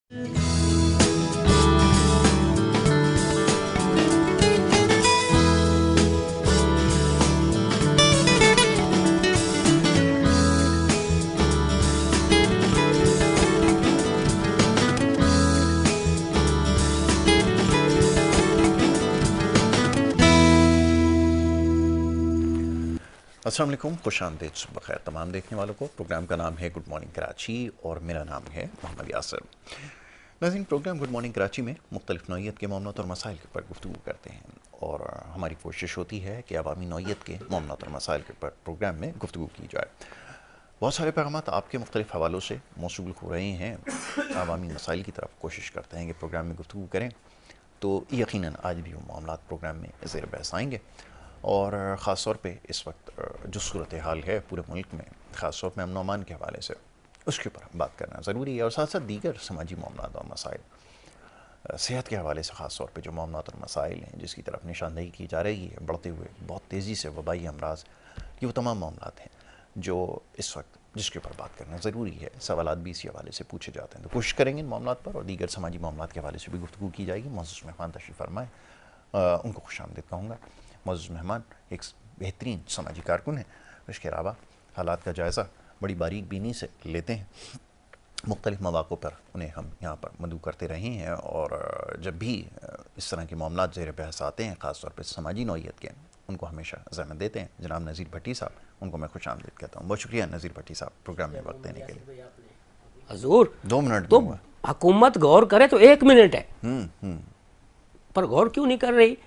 अस्सलाम वालेकुम, खुश आमदीद, सुबह खैर तमाम देखने वालों को। प्रोग्राम का नाम है गुड मॉर्निंग कराची और मेरा नाम है मोहम्मद यासिर। नाज़रीन, प्रोग्राम गुड मॉर्निंग कराची में मुख्तलिफ नौइयत के मामलात और मसाइल के ऊपर गुफ्तगू करते हैं और हमारी कोशिश होती है कि अवामी नौइयत के मामलात और मसाइल के ऊपर प्रोग्राम में गुफ्तगू की जाए। बहुत सारे पैगामात आपके मुख्तलिफ हवालों से मौसूल हो रहे हैं। अवामी मसाइल की तरफ कोशिश करते हैं कि प्रोग्राम में गुफ्तगू करें, तो यकीनन आज भी वो मामलात प्रोग्राम में ज़ेर बहस आएंगे और ख़ास तौर पे इस वक्त जो सूरत हाल है पूरे मुल्क में, ख़ास तौर पे अमन अमान के हवाले से, उसके ऊपर बात करना ज़रूरी है। और साथ साथ दीगर समाजी मामलात और मसाइल, सेहत के हवाले से ख़ास तौर पे जो मामलात और मसाइल हैं जिसकी तरफ निशानदेही की जा रही है बढ़ते हुए बहुत तेज़ी से वबाई अमराज, ये वो तमाम मामलात हैं जो इस वक्त जिसके ऊपर बात करना ज़रूरी है। सवालात भी इसी हवाले से पूछे जाते हैं, तो कोशिश करेंगे इन मामलात पर और दीगर समाजी मामलात के हवाले से भी गुफ्तगू की जाएगी। मौजूद मेहमान तशरीफ़ फरमाएँ, उनको खुशामदीद कहूँगा। मौजूद मेहमान एक बेहतरीन समाजी कारकुन है, इसके अलावा हालात का जायज़ा बड़ी बारीक बीनी से लेते हैं। मुख्तलिफ़ मौक़ों पर उन्हें हम यहाँ पर मदऊ करते रहे हैं और जब भी इस तरह के मामलात ज़ेर बहस आते हैं, ख़ास तौर पर समाजी नौइयत के, उनको हमेशा ज़हमत देते हैं। जनाब नज़ीर भट्टी साहब, उनको मैं खुशामदीद कहता हूँ। बहुत शुक्रिया नज़ीर भट्टी साहब प्रोग्राम में वक्त देने के लिए। हजूर 2 मिनट तो हुकूमत गौर करे तो 1 मिनट है, पर गौर क्यों नहीं कर रही?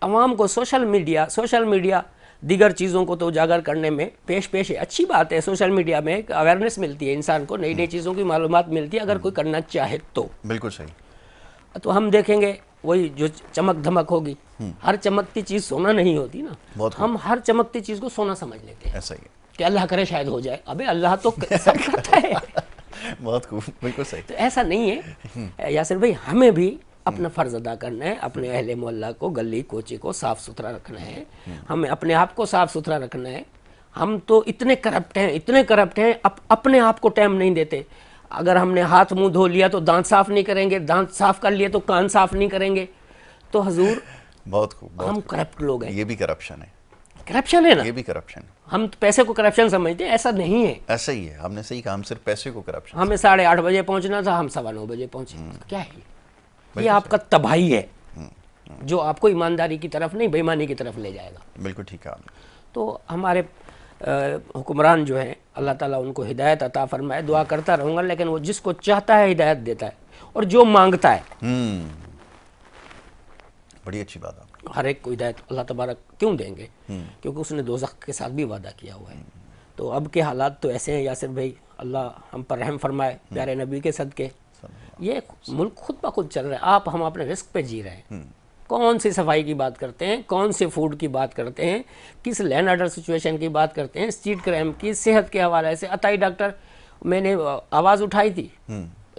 अवाम को सोशल मीडिया दीगर चीज़ों को तो उजागर करने में पेश है। अच्छी बात है, सोशल मीडिया में एक अवेयरनेस मिलती है, इंसान को नई नई चीज़ों की मालूमात मिलती है अगर कोई करना चाहे तो। बिल्कुल सही। तो हम देखेंगे वही जो चमक धमक होगी, हर चमकती चीज़ सोना नहीं होती ना, हम हर चमकती चीज़ को सोना समझ लेते हैं। ऐसा ही है कि अल्लाह करे शायद हो जाए। अबे अल्लाह तो सब करता है। बहुत खूब, बिल्कुल सही। तो ऐसा नहीं है यासिर भाई, हमें भी अपना फ़र्ज़ अदा करना है, अपने अहले मोहल्ला को, गली कोची को साफ़ सुथरा रखना है, हमें अपने आप को साफ़ सुथरा रखना है। हम तो इतने करप्ट हैं, अपने आप को टाइम नहीं देते। अगर हमने हाथ मुंह धो लिया तो दांत साफ़ नहीं करेंगे, दांत साफ़ कर लिए तो कान साफ़ नहीं करेंगे। तो हजूर बहुत खूब, हम करप्ट लोग हैं। ये भी करप्शन है, करप्शन है ना, ये भी करप्शन है। हम तो पैसे को करप्शन समझते हैं, ऐसा नहीं है। ऐसा ही है, हमने सही कहा, हम सिर्फ पैसे को करप्शन। हमें 8:30 बजे पहुंचना था, हम 9:15 बजे पहुंचे। क्या है ये आपका तबाही है जो आपको ईमानदारी की तरफ नहीं बेईमानी की तरफ ले जाएगा। बिल्कुल ठीक है। तो हमारे हुक्मरान जो हैं, अल्लाह ताला उनको हिदायत अता फरमाए। दुआ करता रहूँगा, लेकिन वो जिसको चाहता है हिदायत देता है और जो मांगता है, बड़ी अच्छी बात है। हर एक को हिदायत अल्लाह तबारक क्यों देंगे? क्योंकि उसने दोज़ख के साथ भी वादा किया हुआ है। तो अब के हालात तो ऐसे हैं यासिर भाई, अल्लाह हम पर रहम फरमाए प्यारे नबी के सदके। ये मुल्क खुद ब खुद चल रहा है, हम अपने रिस्क पे जी रहे हैं। कौन सी सफाई की बात करते हैं, कौन से फूड की बात करते हैं, किस लैंड ऑर्डर सिचुएशन की बात करते हैं, स्ट्रीट क्राइम की, सेहत के हवाले से। अताई डॉक्टर, मैंने आवाज़ उठाई थी,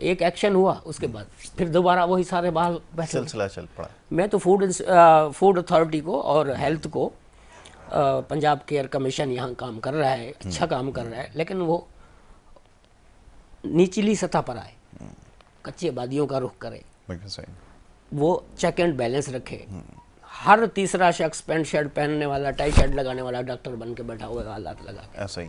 एक एक्शन हुआ, उसके बाद फिर दोबारा वही सारे बाल सिलसिला चल पड़ा। मैं तो फूड अथॉरिटी को और हेल्थ को, पंजाब केयर कमीशन यहाँ काम कर रहा है, अच्छा काम कर रहा है, लेकिन वो निचली सतह पर आए, कच्ची आबादियों का रुख करे, वो चेक एंड बैलेंस रखे। हर तीसरा शख्स पैंट शर्ट पहनने वाला, टाई शर्ट लगाने वाला डॉक्टर बन के बैठा हुआ है, हालात लगा के। ऐसा ही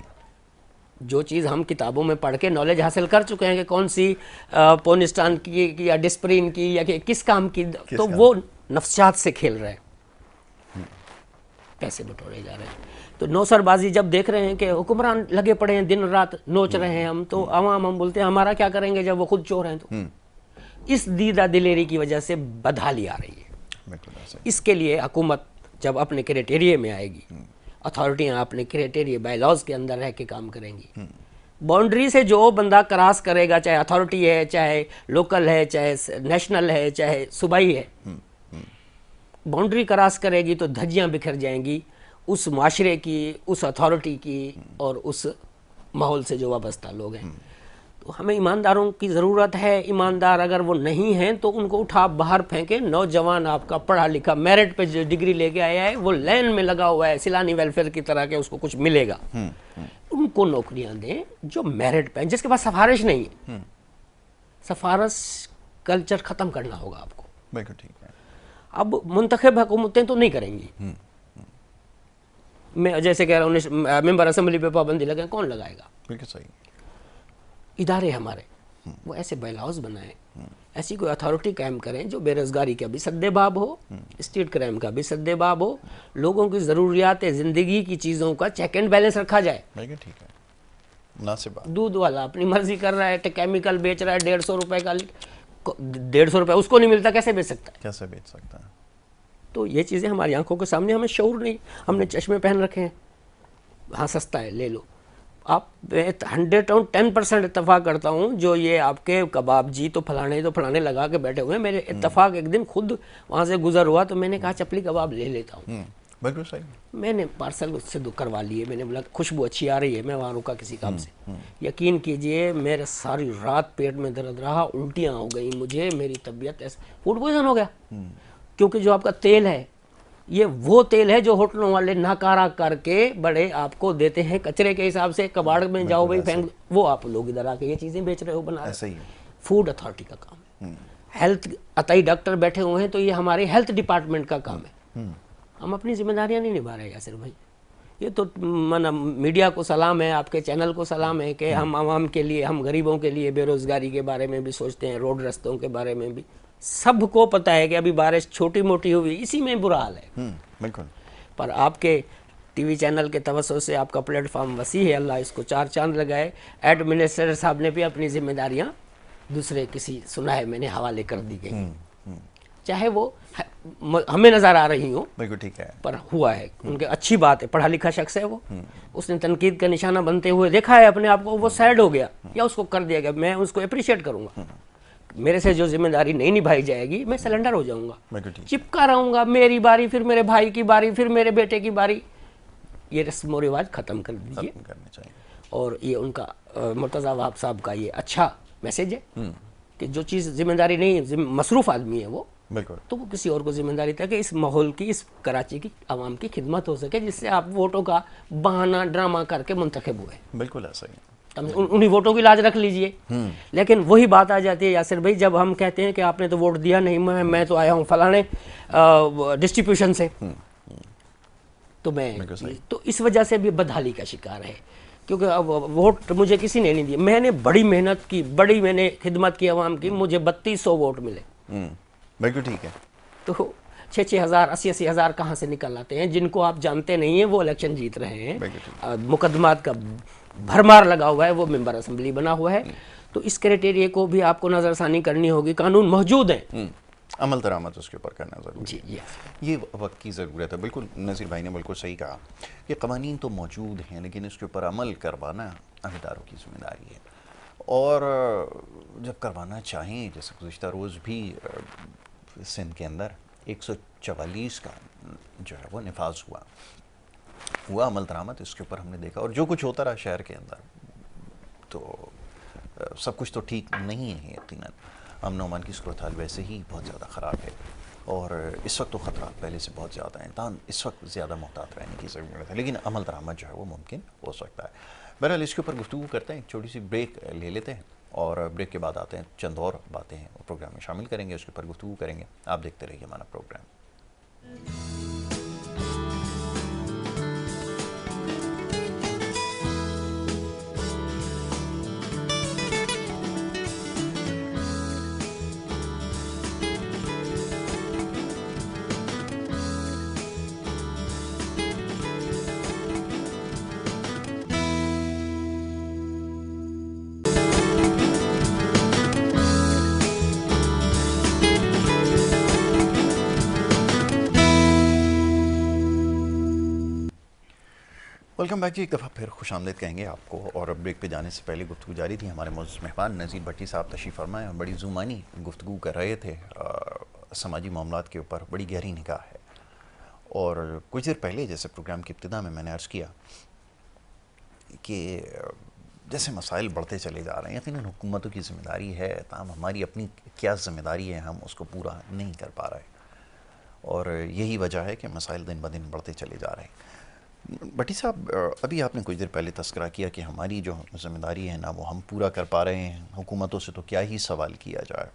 जो चीज़ हम किताबों में पढ़ के नॉलेज हासिल कर चुके हैं कि कौन सी पोनिस्टान की या डिस्प्रिन की या कि किस काम की, तो वो नफ्सियात से खेल रहे हैं, पैसे बटोरे जा रहे हैं। तो नौसरबाजी जब देख रहे हैं कि हुक्मरान लगे पड़े हैं, दिन रात नोच रहे हैं, हम तो आवाम, हम बोलते हैं हमारा क्या करेंगे जब वो खुद चोर हैं। तो इस दीदा दिलेरी की वजह से बदहाली आ रही है। इसके लिए हुकूमत जब अपने क्राइटेरिया में आएगी, अथॉरिटियाँ अपने क्राइटेरिया बाय लॉज के अंदर रह के काम करेंगी। बाउंड्री से जो बंदा क्रॉस करेगा, चाहे अथॉरिटी है, चाहे लोकल है, चाहे नेशनल है, चाहे सूबाई है, बाउंड्री क्रॉस करेगी तो धज्जियाँ बिखर जाएंगी उस माशरे की, उस अथॉरिटी की और उस माहौल से जो वाबस्ता लोग हैं। तो हमें ईमानदारों की ज़रूरत है। ईमानदार अगर वो नहीं हैं तो उनको उठा बाहर फेंके। नौजवान आपका पढ़ा लिखा मेरिट पे जो डिग्री लेके आया है, वो लाइन में लगा हुआ है सिलानी वेलफेयर की तरह के, उसको कुछ मिलेगा, उनको नौकरियां दें जो मेरिट पे, जिसके पास सिफारिश नहीं है। सिफारिश कल्चर ख़त्म करना होगा आपको। बिल्कुल ठीक है। अब मुंतखब हुकूमतें तो नहीं करेंगी। मैं जैसे कह रहा हूँ मेंबर असेंबली पे पाबंदी लगे, कौन लगाएगा? बिल्कुल सही। इदारे हमारे वो ऐसे बायलॉज बनाएं, ऐसी कोई अथॉरिटी कायम करें जो बेरोजगारी का भी सद्देबाब हो, स्ट्रीट क्राइम का भी सद्देबाब हो, लोगों की ज़रूरियात ज़िंदगी की चीज़ों का चेक एंड बैलेंस रखा जाए। बिल्कुल ठीक है, मुनासिब बात। दूध वाला अपनी मर्जी कर रहा है, केमिकल बेच रहा है 150 रुपए का, 150 रुपए उसको नहीं मिलता, कैसे बेच सकता है? कैसे बेच सकता है? तो ये चीज़ें हमारी आंखों के सामने, हमें शऊर नहीं, हमने चश्मे पहन रखे हैं, हाँ सस्ता है ले लो। आप 110% इत्तफाक करता हूँ, जो ये आपके कबाब जी तो फलाने लगा के बैठे हुए हैं, मेरे इत्तफाक एक दिन खुद वहाँ से गुजर हुआ तो मैंने कहा चपली कबाब ले लेता हूँ। बिल्कुल सही। मैंने पार्सल उससे करवा लिए, मैंने बोला खुशबू अच्छी आ रही है, मैं वहाँ रुका किसी काम से। यकीन कीजिए मेरे सारी रात पेट में दर्द रहा, उल्टियाँ हो गई मुझे, मेरी तबीयत ऐसे, फूड पॉइजन हो गया। क्योंकि जो आपका तेल है ये वो तेल है जो होटलों वाले नाकारा करके बड़े आपको देते हैं कचरे के हिसाब से, कबाड़ में जाओ भाई फेंक, वो आप लोग इधर आके ये चीज़ें बेच रहे हो, बना रहे हो। फूड अथॉरिटी का काम है। हेल्थ अतई डॉक्टर बैठे हुए हैं तो ये हमारे हेल्थ डिपार्टमेंट का काम है। हम अपनी जिम्मेदारियां नहीं निभा रहे यासिर भाई। ये तो माना मीडिया को सलाम है, आपके चैनल को सलाम है कि हम आवाम के लिए, हम गरीबों के लिए बेरोजगारी के बारे में भी सोचते हैं, रोड रास्तों के बारे में भी। सबको पता है कि अभी बारिश छोटी मोटी हुई, इसी में बुरा हाल है। बिल्कुल। पर आपके टीवी चैनल के तवज्जो से आपका प्लेटफॉर्म वसी है, अल्लाह इसको चार चांद लगाए। एडमिनिस्ट्रेटर साहब ने भी अपनी जिम्मेदारियां दूसरे किसी सुना है मैंने हवाले कर दी गई, चाहे वो हमें नजर आ रही हो। बिल्कुल ठीक है। पर हुआ है उनके, अच्छी बात है, पढ़ा लिखा शख्स है वो, उसने तनकीद का निशाना बनते हुए देखा है अपने आप को, वो सैड हो गया या उसको कर दिया गया, मैं उसको अप्रिशिएट करूंगा। मेरे से जो जिम्मेदारी नहीं निभाई जाएगी मैं सिलेंडर हो जाऊंगा, चिपका रहूंगा, मेरी बारी, फिर मेरे भाई की बारी, फिर मेरे बेटे की बारी। ये रस्म और रिवाज खत्म कर दीजिए। और ये उनका मुर्तज़ा वहाब साहब का ये अच्छा मैसेज है कि जो चीज़ जिम्मेदारी नहीं, मसरूफ आदमी है वो, तो वो किसी और को जिम्मेदारी था कि इस माहौल की, इस कराची की आवाम की खिदमत हो सके, जिससे आप वोटों का बहाना ड्रामा करके मुंतखब हुए। बिल्कुल ऐसा ही। उन्हीं वोटों की लाज रख लीजिए। लेकिन वही बात आ जाती है यासिर भाई, जब हम कहते हैं कि आपने तो वोट दिया नहीं, मैं तो आया हूँ फलाने डिस्ट्रीब्यूशन से, तो मैं तो इस वजह से भी बदहाली का शिकार है। क्योंकि अब वोट मुझे किसी ने नहीं दिया, मैंने बड़ी मेहनत की, बड़ी मैंने खिदमत की आवाम की, मुझे 3200 वोट मिले। बिल्कुल ठीक है। तो 6-6 हज़ार 80-80 हज़ार कहाँ से निकल आते हैं, जिनको आप जानते नहीं हैं वो इलेक्शन जीत रहे हैं, मुकदमात का भरमार लगा हुआ है, वो मेंबर असेंबली बना हुआ है। तो इस क्राइटेरिया को भी आपको नज़रसानी करनी होगी, कानून मौजूद है, अमल दरामद उसके ऊपर करना ज़रूरी जी, है। ये वक्त की ज़रूरत है। बिल्कुल नज़ीर भाई ने बिल्कुल सही कहा कि क़वानीन तो मौजूद हैं, लेकिन इसके ऊपर अमल करवाना अहदेदारों की ज़िम्मेदारी है। और जब करवाना चाहें, जैसे गुज़िश्ता रोज़ भी सिंध के अंदर 144 का जो है वो निफाज हुआ अमल दरामद, इसके ऊपर हमने देखा। और जो कुछ होता रहा शहर के अंदर, तो सब कुछ तो ठीक नहीं है यकीनन। अमन अमान की सूरत हाल वैसे ही बहुत ज़्यादा ख़राब है, और इस वक्त तो ख़तरा पहले से बहुत ज़्यादा है, तान इस वक्त ज़्यादा मोहतात रहने की ज़रूरत है, लेकिन अमल दरामद जो है वो मुमकिन हो सकता है। बहरहाल इसके ऊपर गुफ्तगू करते हैं, एक छोटी सी ब्रेक ले लेते हैं, और ब्रेक के बाद आते हैं, चंद और बातें हैं प्रोग्राम में शामिल करेंगे, उसके ऊपर गुफ्तगू करेंगे। आप देखते रहिए हमारा प्रोग्राम। वेलकम बैक जी, एक दफ़ा फिर खुशामदीद कहेंगे आपको। और ब्रेक पे जाने से पहले गुफ्तगू जारी थी, हमारे मौजूद मेहमान नज़ीर भट्टी साहब तशरीफ़ फरमाए और बड़ी ज़ुमानी गुफ्तगू कर रहे थे समाजी मामलात के ऊपर, बड़ी गहरी निगाह है। और कुछ देर पहले जैसे प्रोग्राम की इब्तिदा में मैंने अर्ज़ किया कि जैसे मसाइल बढ़ते चले जा रहे हैं, यकीनन हुकूमतों की ज़िम्मेदारी है, ताहम हमारी अपनी क्या ज़िम्मेदारी है, हम उसको पूरा नहीं कर पा रहे, और यही वजह है कि मसाइल दिन ब दिन बढ़ते चले जा रहे हैं। भट्टी साहब, अभी आपने कुछ देर पहले तस्करा किया कि हमारी जो ज़िम्मेदारी है ना वो हम पूरा कर पा रहे हैं, हुकूमतों से तो क्या ही सवाल किया जाए।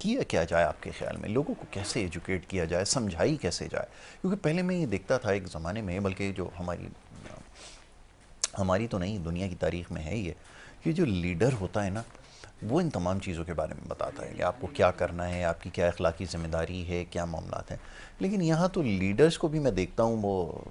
किया क्या जाए आपके ख्याल में? लोगों को कैसे एजुकेट किया जाए, समझाई कैसे जाए? क्योंकि पहले मैं ये देखता था एक ज़माने में, बल्कि जो हमारी तो नहीं, दुनिया की तारीख में है ये, कि जो लीडर होता है ना, वो इन तमाम चीज़ों के बारे में बताता है कि आपको क्या करना है, आपकी क्या अखलाकी ज़िम्मेदारी है, क्या मामलात हैं। लेकिन यहाँ तो लीडर्स को भी मैं देखता हूँ, वो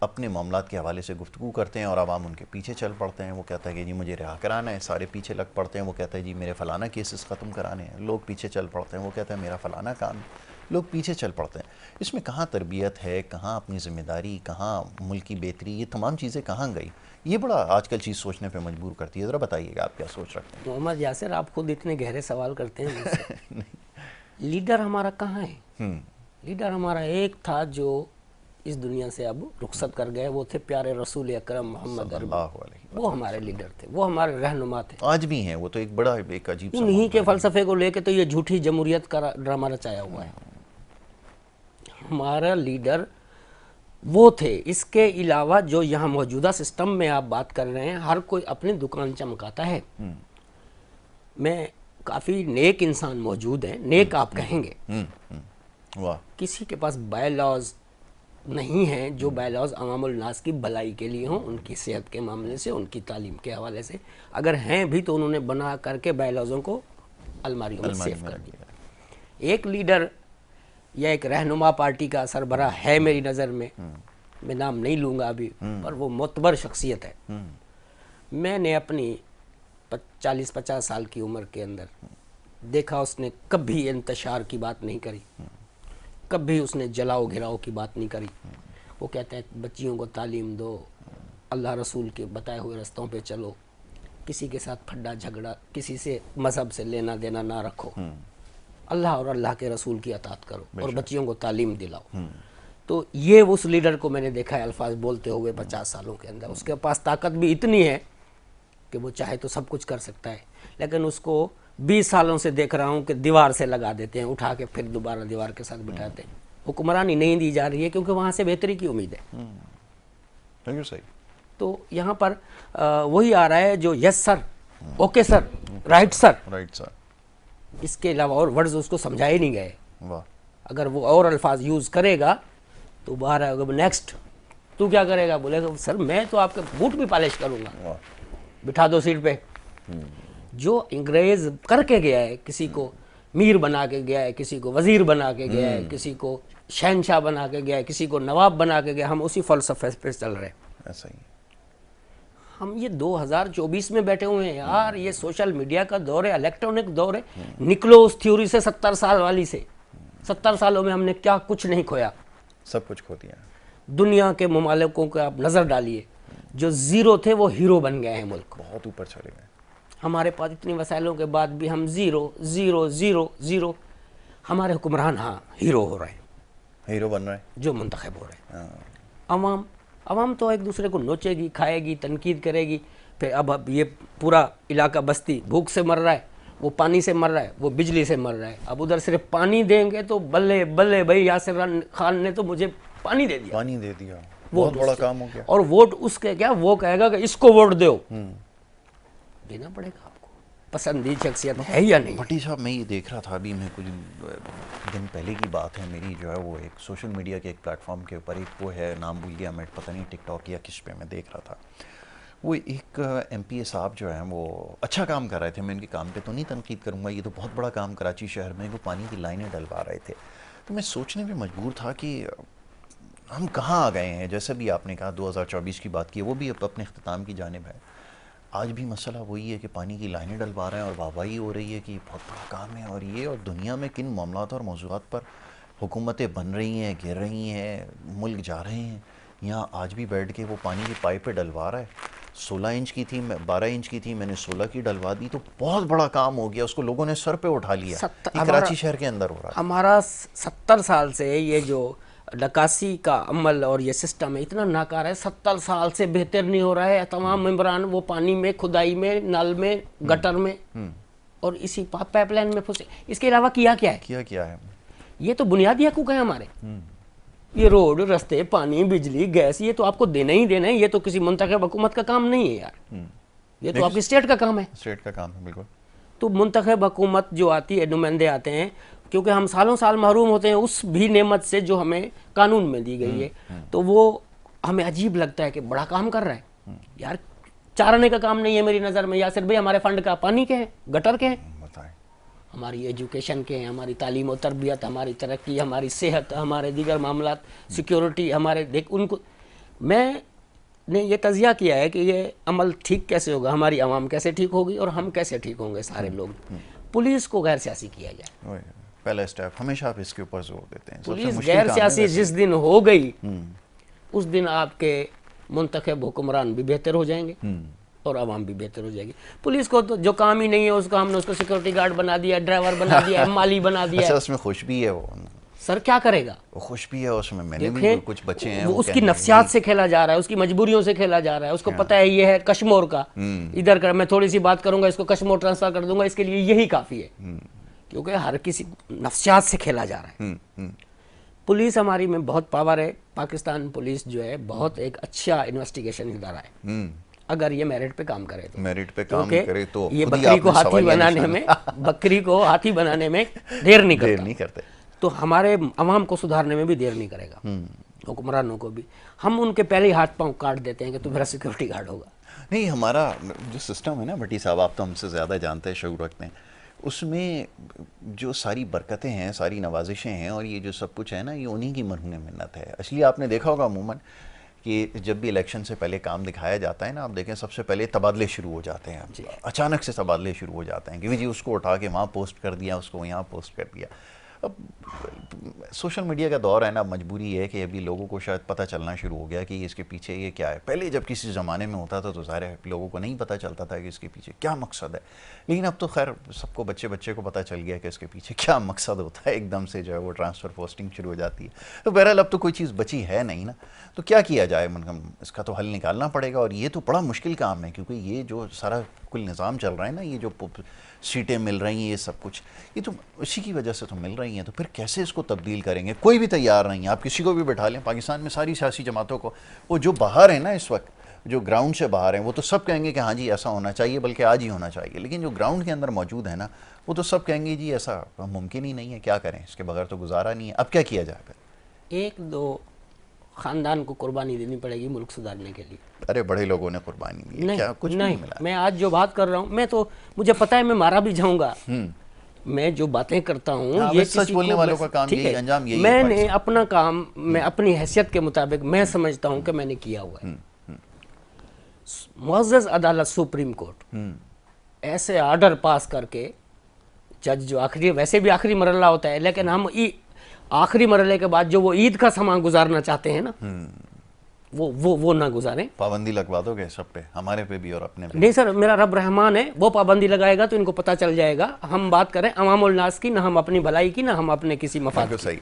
अपने मामलात के हवाले से गुफ्तगू करते हैं और आवाम उनके पीछे चल पड़ते हैं। वो कहता है कि जी मुझे रिहा कराना है, सारे पीछे लग पड़ते हैं। वो कहता है जी मेरे फ़लाना केसेस ख़त्म कराने हैं, लोग पीछे चल पड़ते हैं। वो कहता है मेरा फ़लाना काम है, लोग पीछे चल पड़ते हैं। इसमें कहाँ तरबियत है, कहाँ अपनी ज़िम्मेदारी, कहाँ मुल्क की बेहतरी, ये तमाम चीज़ें कहाँ गई? ये बड़ा आजकल चीज़ सोचने पे मजबूर करती है। ज़रा बताइएगा आप क्या सोच रखते हैं? मोहम्मद यासिर, आप खुद इतने गहरे सवाल करते हैं मुझसे। लीडर हमारा कहाँ है? लीडर हमारा एक था जो इस दुनिया से अब रुखसत कर गए, वो थे प्यारे रसूल अकरम मोहम्मद अरबी। वो हमारे लीडर थे, वो हमारे रहनुमा थे, आज भी हैं। वो तो एक बड़ा एक अजीब सा उन्हीं के फ़लसफ़े को लेके तो ये झूठी जमहूरियत का ड्रामा रचाया हुआ है। हमारा लीडर वो थे। इसके अलावा जो यहाँ मौजूदा सिस्टम में आप बात कर रहे हैं, हर कोई अपनी दुकान चमकाता है। मैं काफ़ी नेक इंसान मौजूद हैं, नेक आप कहेंगे। वाह। किसी के पास बाय लॉज नहीं है जो बाय लॉज अवामुल नास की भलाई के लिए हों, उनकी सेहत के मामले से, उनकी तालीम के हवाले से। अगर हैं भी तो उन्होंने बना करके बाय लॉजों को अलमारियों में सेव कर दिया। एक लीडर या एक रहनुमा पार्टी का सरबरा है मेरी नज़र में, मैं नाम नहीं लूँगा अभी, पर वो मोतबर शख्सियत है। मैंने अपनी 40-50 साल की उम्र के अंदर देखा, उसने कभी इंतशार की बात नहीं करी, कभी उसने जलाओ घिराओ की बात नहीं करी। वो कहता है बच्चियों को तालीम दो, अल्लाह रसूल के बताए हुए रास्तों पे चलो, किसी के साथ फड्डा झगड़ा, किसी से मजहब से लेना देना ना रखो, अल्लाह और अल्लाह के रसूल की अतात करो और बच्चियों को तालीम दिलाओ। तो ये उस लीडर को मैंने देखा है अल्फाज बोलते हुए 50 सालों के अंदर। उसके पास ताकत भी इतनी है कि वो चाहे तो सब कुछ कर सकता है, लेकिन उसको 20 सालों से देख रहा हूँ कि दीवार से लगा देते हैं, उठा के फिर दोबारा दीवार के साथ बिठाते हैं। हुक्मरानी नहीं दी जा रही है क्योंकि वहाँ से बेहतरी की उम्मीद है। सही। तो यहाँ पर वही आ रहा है जो yes sir, okay sir, right sir, इसके अलावा और वर्ड्स उसको समझाए नहीं गए। वाह। अगर वो और अल्फाज यूज़ करेगा तो बाहर आएगा, नेक्स्ट तू क्या करेगा? बोलेगा सर मैं तो आपके बूट भी पॉलिश करूँगा, बिठा दो सीट पे। जो अंग्रेज करके गया है, किसी को मीर बना के गया है, किसी को वजीर बना के गया है, किसी को शहनशाह बना के गया है, किसी को नवाब बना के गया, हम उसी फलसफे पे चल रहे हैं। ऐसा ही हम ये 2024 में बैठे हुए हैं यार, ये सोशल मीडिया का दौर है, इलेक्ट्रॉनिक दौर है। निकलो उस थ्योरी से 70 साल वाली से। 70 सालों में हमने क्या कुछ नहीं खोया, सब कुछ खो दिया। दुनिया के ममालिकों को आप नज़र डालिए, जो ज़ीरो थे वो हीरो बन गए हैं, मुल्क बहुत ऊपर चले गए। हमारे पास इतनी वसाइलों के बाद भी हम ज़ीरो ज़ीरो ज़ीरो ज़ीरो। हमारे हुक्मरान हाँ हीरो हो रहे हैं, हीरो बन रहे हैं जो मुंतखब हो रहे हैं। अवाम तो एक दूसरे को नोचेगी, खाएगी, तनकीद करेगी। फिर अब ये पूरा इलाका बस्ती भूख से मर रहा है, वो पानी से मर रहा है, वो बिजली से मर रहा है। अब उधर सिर्फ पानी देंगे तो बल्ले बल्ले भाई, यासिर खान ने तो मुझे पानी दे दिया, बहुत बड़ा काम हो गया। और वोट उसके क्या, वो कहेगा कि इसको वोट दो, देना पड़ेगा आपको। पसंदीदा शख्सियत है या नहीं? भट्टी साहब, मैं ये देख रहा था अभी, मैं कुछ दिन पहले की बात है मेरी, जो है वो एक सोशल मीडिया के एक प्लेटफॉर्म के ऊपर, एक वो है, नाम भूल गया मैं, पता नहीं टिकटॉक या किस पे मैं देख रहा था। वो एक एमपीए साहब जो हैं वो अच्छा काम कर रहे थे। मैं इनके काम पे तो नहीं तनकीद करूँगा, ये तो बहुत बड़ा काम कराची शहर में, वो पानी की लाइनें डलवा रहे थे। तो मैं सोचने पे मजबूर था कि हम कहाँ आ गए हैं। जैसे भी आपने कहा 2024 की बात की, वो भी अपने अख्ताम की जानिब है। आज भी मसला वही है कि पानी की लाइनें डलवा रहे हैं और वाहवाही हो रही है कि बहुत बड़ा काम है और ये, और दुनिया में किन मामलात और मौज़ूआत पर हुकूमतें बन रही हैं, गिर रही हैं, मुल्क जा रहे हैं। यहाँ आज भी बैठ के वो पानी की पाइपें डलवा रहा है। 16 इंच की थी, 12 इंच की थी, मैंने 16 की डलवा दी, तो बहुत बड़ा काम हो गया। उसको लोगों ने सर पे उठा लिया। कराची शहर के अंदर हो रहा है। हमारा 70 साल से ये जो नकासी का अमल और ये सिस्टम है इतना नाकार है, 70 साल से बेहतर नहीं हो रहा है। तमाम मेंबरान वो पानी में, खुदाई में, नल में, गटर में और इसी पाइपलाइन में फंसे। इसके अलावा किया क्या है? ये तो बुनियादी हकूक है हमारे। ये रोड, रास्ते, पानी, बिजली, गैस, ये तो आपको देना ही देना है। ये तो किसी मुंतखब हुकूमत का काम नहीं है यार, ये तो आपकी स्टेट का काम है। स्टेट का काम है, बिल्कुल। तो मुंतखब हुकूमत जो आती है, नुमाइंदे आते हैं, क्योंकि हम सालों साल महरूम होते हैं उस भी नेमत से जो हमें कानून में दी गई है, तो वो हमें अजीब लगता है कि बड़ा काम कर रहा है यार, चारने का काम नहीं है मेरी नज़र में। यासिर भाई, हमारे फंड का पानी के हैं, गटर के हैं, हमारी एजुकेशन के हैं, हमारी तालीम और तरबियत, हमारी तरक्की, हमारी सेहत, हमारे दीगर मामलात, सिक्योरिटी, हमारे देख उनको मैंने ये तजिया किया है कि ये अमल ठीक कैसे होगा, हमारी आवाम कैसे ठीक होगी और हम कैसे ठीक होंगे सारे लोग। पुलिस को गैर सियासी किया जाए, पहला स्टेप हमेशा आप इसके ऊपर जोर देते हैं। पुलिस गैर सियासी जिस दिन हो गई उस दिन आपके मुंतखब हुक्मरान भी बेहतर हो जाएंगे और आवाम भी बेहतर हो जाएगी। पुलिस को तो जो काम ही नहीं है उसको हमने उसको सिक्योरिटी गार्ड बना दिया, ड्राइवर बना दिया, माली बना दिया। अच्छा, उसमें खुश भी है वो सर, क्या करेगा? वो खुश भी है उसमें। मैंने भी कुछ बच्चे हैं, उसकी नफ्सियात से खेला जा रहा है, उसकी मजबूरियों से खेला जा रहा है। उसको पता है ये है कश्मीर का, इधर कर मैं थोड़ी सी बात करूंगा, इसको कश्मीर ट्रांसफर कर दूंगा, इसके लिए यही काफी है, क्योंकि हर किसी नफ्सियात से खेला जा रहा है। पुलिस हमारी में बहुत पावर है। पाकिस्तान पुलिस जो है बहुत एक अच्छा इन्वेस्टिगेशन इदारा है, अगर ये मेरिट पे काम करे तो। मेरिट पे काम करे तो ये बकरी को हाथी बनाने में बकरी को हाथी बनाने में देर नहीं करते, तो हमारे अवाम को सुधारने में भी देर नहीं करेगा, हुक्मरानों को भी। हम उनके पहले ही हाथ पांव काट देते हैं कि तू मेरा सिक्योरिटी गार्ड होगा। नहीं, हमारा जो सिस्टम है ना भट्टी साहब, आप तो हमसे ज़्यादा जानते हैं, शऊर रखते हैं, उसमें जो सारी बरकतें हैं, सारी नवाजिशें हैं और ये जो सब कुछ है ना, ये उन्हीं की मरहून मिन्नत है। इसलिए आपने देखा होगा अमूमन कि जब भी इलेक्शन से पहले काम दिखाया जाता है ना, आप देखें सबसे पहले तबादले शुरू हो जाते हैं, अचानक से तबादले शुरू हो जाते हैं कि जी उसको उठा के वहाँ पोस्ट कर दिया, उसको यहाँ पोस्ट कर दिया। अब सोशल मीडिया का दौर है ना, मजबूरी है कि अभी लोगों को शायद पता चलना शुरू हो गया कि इसके पीछे ये क्या है। पहले जब किसी ज़माने में होता था तो ज़ाहिर है लोगों को नहीं पता चलता था कि इसके पीछे क्या मकसद है, लेकिन अब तो खैर सबको बच्चे को पता चल गया कि इसके पीछे क्या मकसद होता है। एकदम से जो है वो ट्रांसफ़र पोस्टिंग शुरू हो जाती है। तो बहरहाल अब तो कोई चीज़ बची है नहीं ना, तो क्या किया जाए, मतलब इसका तो हल निकालना पड़ेगा। और ये तो बड़ा मुश्किल काम है, क्योंकि ये जो सारा कुल निज़ाम चल रहा है ना, ये जो सीटें मिल रही हैं, ये सब कुछ, ये तो इसी की वजह से तो मिल रही हैं। तो फिर कैसे इसको तब्दील करेंगे? कोई भी तैयार नहीं है। आप किसी को भी बैठा लें, पाकिस्तान में सारी सियासी जमातों को, वो जो बाहर है ना इस वक्त, जो ग्राउंड से बाहर हैं, वो तो सब कहेंगे कि हाँ जी ऐसा होना चाहिए, बल्कि आज ही होना चाहिए। लेकिन जो ग्राउंड के अंदर मौजूद है ना, वो तो सब कहेंगे जी ऐसा मुमकिन ही नहीं है, क्या करें, इसके बगैर तो गुजारा नहीं है। अब क्या किया जाए? फिर एक दो खानदान को कुर्बानी देनी पड़ेगी मुल्क सुधारने के लिए। अरे बड़े लोगों ने कुर्बानी दी, नहीं, क्या कुछ नहीं मिला। मैं आज जो बात कर रहा हूँ, मैं तो मुझे पता है मैं मारा भी जाऊंगा। मैं जो बातें करता हूँ, ये सच बोलने वालों का काम यही, अंजाम यही। मैंने अपना काम, मैं अपनी हैसियत के मुताबिक मैं समझता हूँ कि मैंने किया हुआ है। मुअज़्ज़ज़ अदालत सुप्रीम कोर्ट ऐसे आर्डर पास करके, जज जो आखिरी, वैसे भी आखिरी मरहला होता है, लेकिन हम आखिरी मरहले के बाद जो वो ईद का समा गुजारना चाहते हैं ना, वो ना गुजारें। पाबंदी लगवा दोगे सब पे, हमारे पे भी और अपने पे? नहीं सर, मेरा रब रहमान है, वो पाबंदी लगाएगा तो इनको पता चल जाएगा। हम बात करें अवामुल नास की, ना हम अपनी भलाई की, ना हम अपने किसी मफाद की। सही।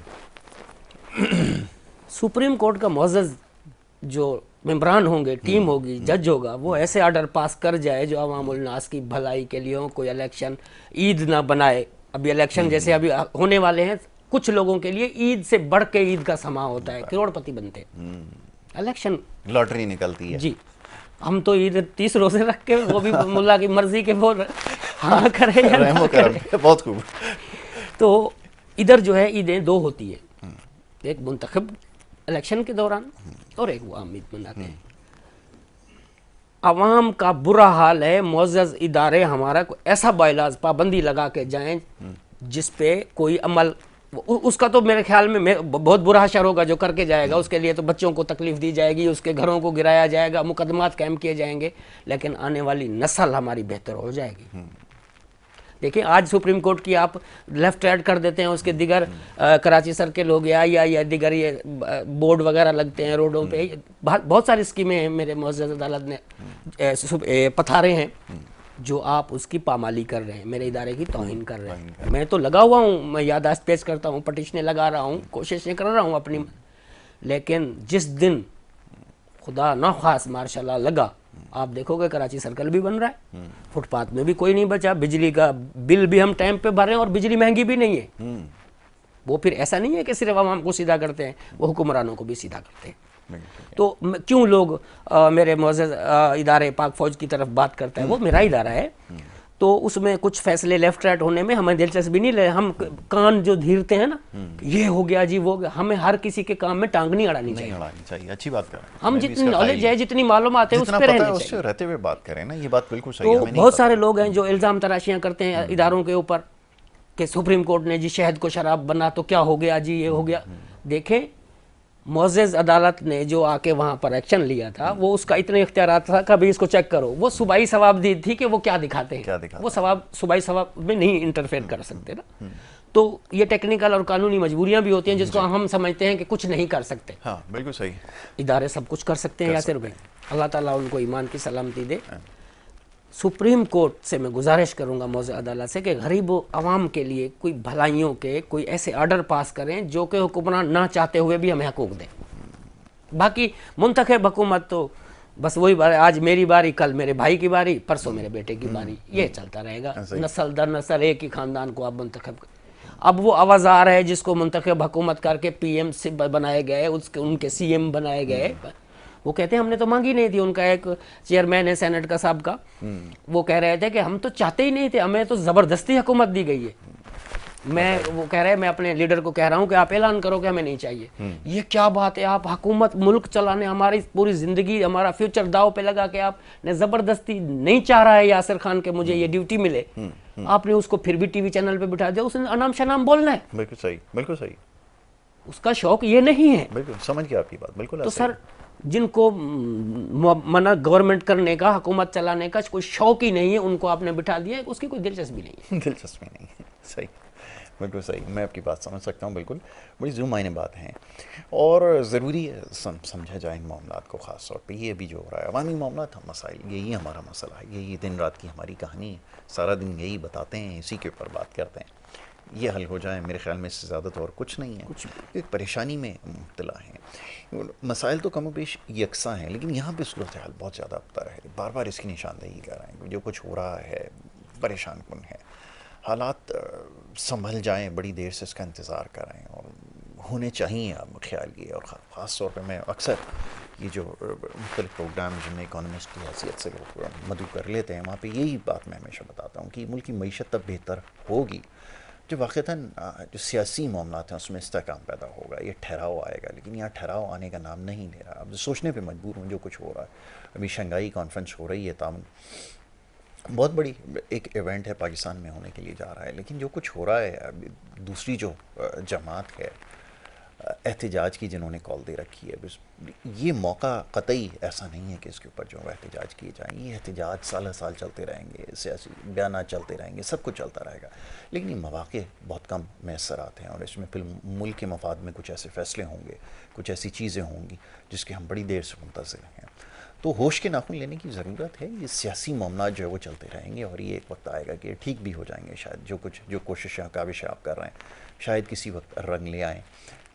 सुप्रीम कोर्ट का मुअज़्ज़ज़ जो मेंबरान होंगे, टीम होगी, जज होगा, वो ऐसे आर्डर पास कर जाए जो अवामुल नास की भलाई के लिए हो। कोई इलेक्शन ईद ना बनाए। अभी इलेक्शन जैसे अभी होने वाले हैं, कुछ लोगों के लिए ईद से बढ़ के ईद का समा होता है, करोड़पति बनते हैं। इलेक्शन लॉटरी निकलती है जी। हम तो ईद 30 रोजे रख के, वो भी मुल्ला की मर्जी के, वो हाँ करे या ना करे। बहुत खूब। तो इधर जो है ईदें दो होती है, एक मुंतखब इलेक्शन के दौरान और एक वो आम ईद मनाते हैं। अवाम का बुरा हाल है। मुअज़्ज़ज़ इदारे हमारा ऐसा बायलाज पाबंदी लगा के जाएं जिस पे कोई अमल, उसका तो मेरे ख्याल में बहुत बुरा असर होगा जो करके जाएगा। उसके लिए तो बच्चों को तकलीफ दी जाएगी, उसके घरों को गिराया जाएगा, मुकदमात कायम किए जाएंगे, लेकिन आने वाली नस्ल हमारी बेहतर हो जाएगी। देखिए आज सुप्रीम कोर्ट की आप लेफ्ट ऐड कर देते हैं, उसके दिगर कराची सर्किल हो गया या दिगर ये बोर्ड वगैरह लगते हैं रोडों पे, बहुत सारी स्कीमें हैं मेरे मुअज़्ज़ज़ अदालत ने पथारे हैं जो आप उसकी पामाली कर रहे हैं, मेरे इदारे की तौहीन कर रहे हैं। मैं तो लगा हुआ हूँ, मैं याददाश्त पेश करता हूँ, पटिशनें लगा रहा हूँ, कोशिशें कर रहा हूँ अपनी, लेकिन जिस दिन खुदा न खास मार्शाल्लाह लगा, आप देखोगे कराची सर्कल भी बन रहा है, फुटपाथ में भी कोई नहीं बचा, बिजली का बिल भी हम टाइम पे भर रहे हैं और बिजली महंगी भी नहीं है। वो फिर ऐसा नहीं है कि सिर्फ आवाम को सीधा करते हैं, वो हुक्मरानों को भी सीधा करते हैं। तो क्यों लोग मेरे मुअज़्ज़ज़ इदारे पाक फ़ौज की तरफ बात करता है, वो मेरा इदारा है, तो उसमें कुछ फैसले लेफ्ट राइट होने में हमें दिलचस्पी नहीं ले, हम कान जो धीरते हैं ना, ये हो गया जी वो हो गया, हमें हर किसी के काम में टांग नहीं अड़ानी चाहिए। अच्छी बात कर रहे हैं। हम मैं भी जितनी इसका नॉलेज कायल है, जितनी मालूमात है, उस जितना पर पता है रहनी उससे चाहिए। रहते हुए बात करें ना, ये बात बिल्कुल सही है। तो हमें नहीं बहुत पता। सारे लोग हैं जो इल्ज़ाम तराशियां करते हैं इदारों के ऊपर कि सुप्रीम कोर्ट ने जी शहद को शराब बना तो क्या हो गया जी, ये हो गया। देखें, मोअज़्ज़ज़ अदालत ने जो आके वहाँ पर एक्शन लिया था, वो उसका इतने इख्तियार था कि अभी इसको चेक करो। वो सूबाई सवाब दी थी कि वो क्या दिखाते हैं, वो सवाब सूबाई सवाब में नहीं इंटरफेयर कर सकते ना। तो ये टेक्निकल और कानूनी मजबूरियां भी होती हैं जिसको हम समझते हैं कि कुछ नहीं कर सकते। हाँ, बिल्कुल सही। इदारे सब कुछ कर सकते हैं यासिर भाई, अल्लाह ताला उनको ईमान की सलामती दे। सुप्रीम कोर्ट से मैं गुजारिश करूंगा मौज़ अदालत से कि गरीब आवाम के लिए कोई भलाइयों के कोई ऐसे आर्डर पास करें जो कि हुक्मरान ना चाहते हुए भी हमें हकूक दें। बाकी मुंतखब हुकूमत तो बस वही बात, आज मेरी बारी, कल मेरे भाई की बारी, परसों मेरे बेटे की बारी, ये चलता रहेगा। नस्ल दर नस्ल एक ही खानदान को आप मुंतखब। अब वो आवाज़ार है जिसको मुंतखब हुकूमत करके पीएम से बनाए गए, उसके उनके सीएम बनाए गए, वो कहते हैं हमने तो मांगी नहीं थी। उनका एक चेयरमैन है सेनेट का साहब का, वो कह रहे थे कि हम तो चाहते ही नहीं थे, हमें तो ज़बरदस्ती हुकूमत दी गई है। वो कह रहे हैं, मैं अपने लीडर को कह रहा हूं कि आप ऐलान करो कि हमें नहीं चाहिए। ये क्या बात है, आप हुकूमत मुल्क चलाने, हमारी पूरी ज़िंदगी, हमारा फ्यूचर दाव पे लगा के आपने ज़बरदस्ती, नहीं चाह रहा है यासिर खान के मुझे ये ड्यूटी मिले, आपने उसको फिर भी टीवी चैनल पे बिठा दिया, उसने अनाम शनाम बोलना है। बिल्कुल सही, बिल्कुल सही। उसका शौक ये नहीं है। बिल्कुल समझ गया आपकी बात, बिल्कुल। तो सर, जिनको मना गवर्नमेंट करने का, हुकूमत चलाने का कोई शौक ही नहीं है, उनको आपने बिठा दिया है, उसकी कोई दिलचस्पी नहीं है। दिलचस्पी नहीं है, सही, बिल्कुल सही। मैं आपकी बात समझ सकता हूँ, बिल्कुल बड़ी ज़ूम मायने बात हैं और ज़रूरी है समझा जाए इन मामलात को। ख़ास तौर पे ये भी जो हो रहा है अवामी मामलात, हम मसाइल, यही हमारा मसला है, यही दिन रात की हमारी कहानी है। सारा दिन यही बताते हैं, इसी के ऊपर बात करते हैं। ये हल हो जाए, मेरे ख्याल में इससे ज़्यादा तो और कुछ नहीं है। एक परेशानी में मुब्तला हैं, मसाइल तो कम बेश यकसा हैं, लेकिन यहाँ पे सूरत हाल बहुत ज़्यादा अबतर है। बार बार इसकी निशानदेही कर रहे हैं, जो कुछ हो रहा है परेशान कुन है। हालात संभल जाएं, बड़ी देर से इसका इंतज़ार कर रहे हैं और होने चाहिए अब ख्याल ये। और ख़ास तौर पे मैं अक्सर ये जो मुख्तलिफ प्रोग्राम जिनमें इकोनॉमिस्ट की हैसियत से लोग मदू कर लेते हैं, वहाँ पे यही बात मैं हमेशा बताता हूँ कि मुल्क की मईशत तब बेहतर होगी जो वाक़तन जो सियासी मामलात हैं उसमें इस्तेहकाम पैदा होगा, ये ठहराव आएगा। लेकिन यहाँ ठहराव आने का नाम नहीं ले रहा। अब सोचने पे मजबूर हूँ जो कुछ हो रहा है। अभी शंघाई कॉन्फ्रेंस हो रही है, ताम बहुत बड़ी एक इवेंट है, पाकिस्तान में होने के लिए जा रहा है, लेकिन जो कुछ हो रहा है अभी दूसरी जो जमात है एहतजाज की, जिन्होंने कॉल दे रखी है, ये मौका कतई ऐसा नहीं है कि इसके ऊपर जो एहतजाज किए जाएँ। ये एहतजाज साल साल चलते रहेंगे, सियासी बयान चलते रहेंगे, सब कुछ चलता रहेगा, लेकिन ये मौक़े बहुत कम मैसर आते हैं। और इसमें फिर मुल्क के मफाद में कुछ ऐसे फ़ैसले होंगे, कुछ ऐसी चीज़ें होंगी जिसके हम बड़ी देर से मुंतज़िर हैं। तो होश के नाखून लेने की ज़रूरत है। ये सियासी मामला जो है वो चलते रहेंगे और ये एक वक्त आएगा कि ठीक भी हो जाएंगे शायद। जो कोशिशें काविशें आप कर रहे हैं शायद किसी वक्त रंग ले आएँ।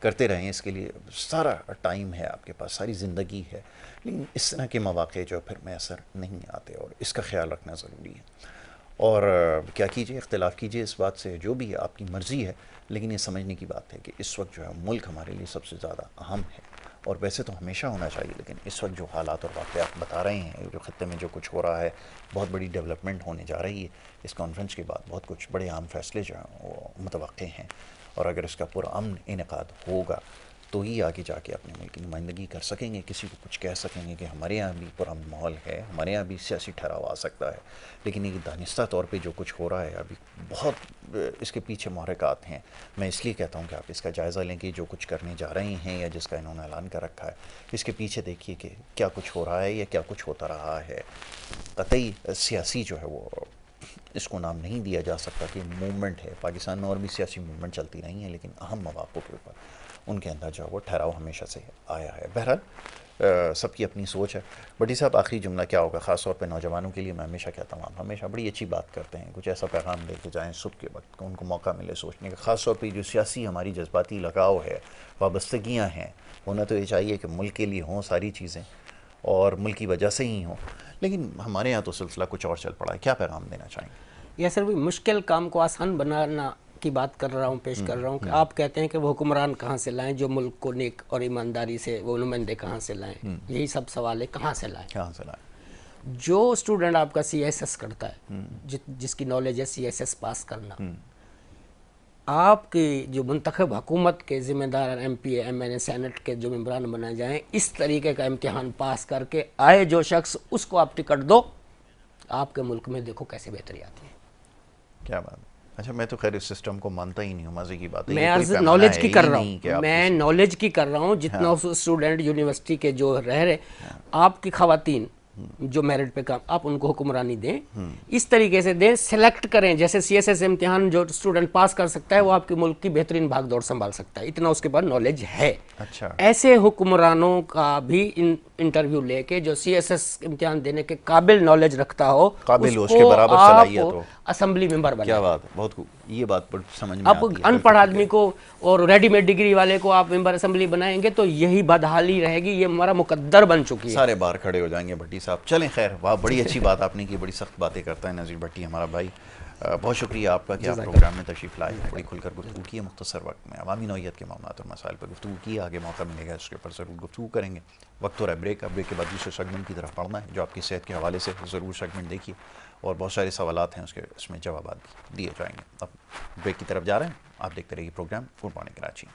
करते रहें, इसके लिए सारा टाइम है आपके पास, सारी ज़िंदगी है, लेकिन इस तरह के मौक़े जो फिर मैसर नहीं आते और इसका ख्याल रखना ज़रूरी है। और क्या कीजिए, इख्तिलाफ़ कीजिए इस बात से, जो भी आपकी मर्ज़ी है, लेकिन ये समझने की बात है कि इस वक्त जो है मुल्क हमारे लिए सबसे ज़्यादा अहम है। और वैसे तो हमेशा होना चाहिए, लेकिन इस वक्त जो हालात और वाक़यात बता रहे हैं, जो ख़त्ते में जो कुछ हो रहा है, बहुत बड़ी डेवलपमेंट होने जा रही है। इस कॉन्फ्रेंस के बाद बहुत कुछ बड़े अहम फ़ैसले जो हैं वो मुतवक्के हैं और अगर इसका पुरअमन इनेकाद होगा तो ही आगे जाके अपने मुल्क की नुमाइंदगी कर सकेंगे, किसी को कुछ कह सकेंगे कि हमारे यहाँ भी पुरअमन माहौल है, हमारे यहाँ भी सियासी ठहराव आ सकता है। लेकिन ये दानिस्ता तौर पे जो कुछ हो रहा है अभी, बहुत इसके पीछे महरक़ात हैं। मैं इसलिए कहता हूँ कि आप इसका जायज़ा लें कि जो कुछ करने जा रहे हैं या जिसका इन्होंने ऐलान कर रखा है, इसके पीछे देखिए कि क्या कुछ हो रहा है या क्या कुछ होता रहा है। कतई सियासी जो है वो इसको नाम नहीं दिया जा सकता कि मूवमेंट है। पाकिस्तान में और भी सियासी मूवमेंट चलती रही हैं, लेकिन अहम मौक़ों के ऊपर उनके अंदर जो है वो ठहराव हमेशा से आया है। बहरहाल सबकी अपनी सोच है। बड़ी साहब, आखिरी जुमला क्या होगा? ख़ास तौर पे नौजवानों के लिए मैं हमेशा कहता हूँ, आप हमेशा बड़ी अच्छी बात करते हैं, कुछ ऐसा पैगाम लेके जाएँ सुबह के वक्त, उनको मौका मिले सोचने का। ख़ास तौर पे जो सियासी हमारी जज्बाती लगाव है, वाबस्तगियाँ हैं, होना तो ये चाहिए कि मुल्क के लिए हों सारी चीज़ें और मुल्क की वजह से ही हों, लेकिन हमारे यहाँ तो सिलसिला कुछ और चल पड़ा है। क्या पैगाम देना चाहेंगे? यह सर भी मुश्किल काम को आसान बनाना की बात कर रहा हूँ, पेश कर रहा हूँ कि आप कहते हैं कि वो हुक्मरान कहाँ से लाएं जो मुल्क को नेक और ईमानदारी से, वो नुमाइंदे कहाँ से लाएं? यही सब सवाल है, कहाँ से लाएं? कहाँ से लाएं? जो स्टूडेंट आपका CSS करता है, जिसकी नॉलेज है CSS पास करना, आपकी जो मुंतखब हुकूमत के जिम्मेदार MP, MNA, सेनेट के जो मेम्बरान बनाए जाएं, इस तरीके का इम्तिहान पास करके आए जो शख्स, उसको आप टिकट दो, आपके मुल्क में देखो कैसे बेहतरी आती है। क्या बात। अच्छा, मैं तो खैर इस सिस्टम को मानता ही नहीं हूँ, मजे की बात है। मैं ये कोई अर्ज पैमाना नॉलेज है की ही कर रहा नहीं कि हूँ, आप मैं नॉलेज की कर रहा हूँ। जितना स्टूडेंट यूनिवर्सिटी के जो रह रहे, आपकी खवातीन जो मेरिट पे काम, आप उनको हुक्मरानी दें, इस तरीके से दें, सेलेक्ट करें। जैसे CSS इम्तिहान जो स्टूडेंट पास कर सकता है, वो आपके मुल्क की बेहतरीन भागदौड़ संभाल सकता है, इतना उसके पास नॉलेज है। अच्छा, ऐसे हुक्मरानों का भी इंटरव्यू लेके जो CSS इम्तिहान देने के काबिल नॉलेज रखता हो, काबिल हो, उसको उसके बराबर सलाहियत आप हो। असेंबली मेंबर बनाए। क्या बात है, बहुत खूब। ये बात पर समझ में आप आती है। अनपढ़ आदमी को और रेडीमेड डिग्री वाले को आप मेंबर असेंबली बनाएंगे तो यही बदहाली रहेगी। ये हमारा मुकद्दर बन चुकी है। सारे बाहर खड़े हो जाएंगे भट्टी साहब। चलें, खैर, वाह, बड़ी अच्छी बात आपने की, बड़ी सख्त बातें करता है नज़ीर भट्टी हमारा भाई। बहुत शुक्रिया आपका कि आप प्रोग्राम में तशरीफ़ लाए, बड़ी खुलकर गुफ्तगू की है। मुख्तसर वक्त में अवामी नौइयत के मामलात और मसाइल पर गुफ्तगू की। आगे मौका मिलेगा इसके ऊपर ज़रूर गुफ्तगू करेंगे। वक्त हो रहा है ब्रेक। अब ब्रेक के बाद दूसरे सेगमेंट की तरफ पढ़ना है, जो आपकी सेहत के हवाले से ज़रूर सेगमेंट देखिए, और बहुत सारे सवालात हैं, उसके इसमें जवाब दिए जाएंगे। अब ब्रेक की तरफ जा रहे हैं, आप देखते रहिए प्रोग्राम गुड मॉर्निंग कराची।